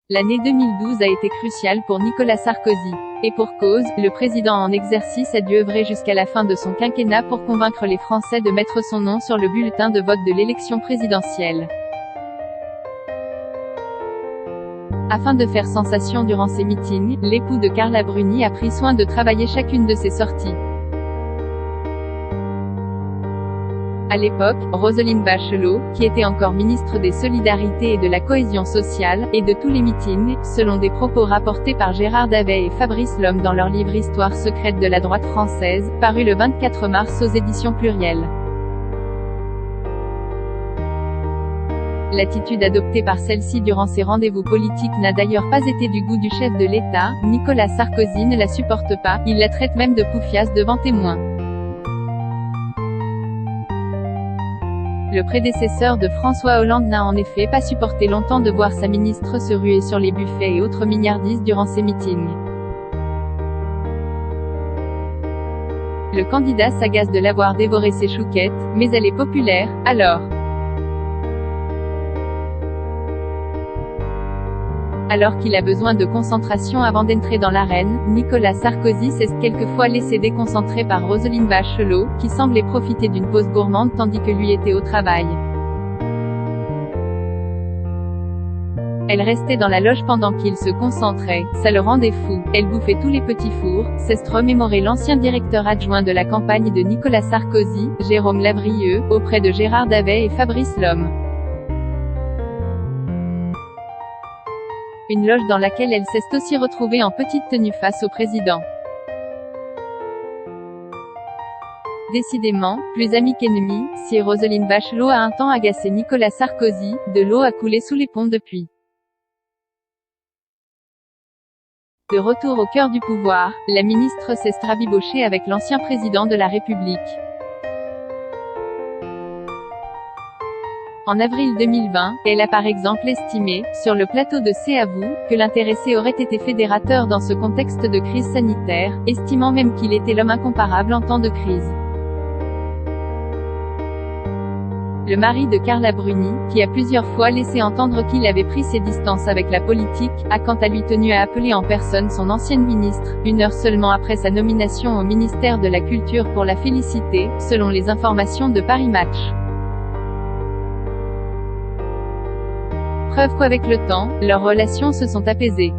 L'année 2012 a été cruciale pour Nicolas Sarkozy. Et pour cause, le président en exercice a dû œuvrer jusqu'à la fin de son quinquennat pour convaincre les Français de mettre son nom sur le bulletin de vote de l'élection présidentielle. Afin de faire sensation durant ses meetings, l'époux de Carla Bruni a pris soin de travailler chacune de ses sorties. À l'époque, Roselyne Bachelot, qui était encore ministre des Solidarités et de la Cohésion sociale, et de tous les meetings, selon des propos rapportés par Gérard Davet et Fabrice Lhomme dans leur livre Histoire secrète de la droite française, paru le 24 mars aux éditions Pluriel. L'attitude adoptée par celle-ci durant ses rendez-vous politiques n'a d'ailleurs pas été du goût du chef de l'État. Nicolas Sarkozy ne la supporte pas, il la traite même de poufiasse devant témoins. Le prédécesseur de François Hollande n'a en effet pas supporté longtemps de voir sa ministre se ruer sur les buffets et autres mignardises durant ses meetings. Le candidat s'agace de l'avoir dévoré ses chouquettes, mais elle est populaire, alors. Alors qu'il a besoin de concentration avant d'entrer dans l'arène, Nicolas Sarkozy s'est quelquefois laissé déconcentrer par Roselyne Bachelot, qui semblait profiter d'une pause gourmande tandis que lui était au travail. Elle restait dans la loge pendant qu'il se concentrait, ça le rendait fou. Elle bouffait tous les petits fours, s'est remémoré l'ancien directeur adjoint de la campagne de Nicolas Sarkozy, Jérôme Lavrieux, auprès de Gérard Davet et Fabrice Lhomme. Une loge dans laquelle elle s'est aussi retrouvée en petite tenue face au président. Décidément, plus amis qu'ennemis, si Roselyne Bachelot a un temps agacé Nicolas Sarkozy, de l'eau a coulé sous les ponts depuis. De retour au cœur du pouvoir, la ministre s'est rabibochée avec l'ancien président de la République. En avril 2020, elle a par exemple estimé, sur le plateau de C'est à vous, que l'intéressé aurait été fédérateur dans ce contexte de crise sanitaire, estimant même qu'il était l'homme incomparable en temps de crise. Le mari de Carla Bruni, qui a plusieurs fois laissé entendre qu'il avait pris ses distances avec la politique, a quant à lui tenu à appeler en personne son ancienne ministre, 1 heure seulement après sa nomination au ministère de la Culture pour la féliciter, selon les informations de Paris Match. Preuve qu'avec le temps, leurs relations se sont apaisées.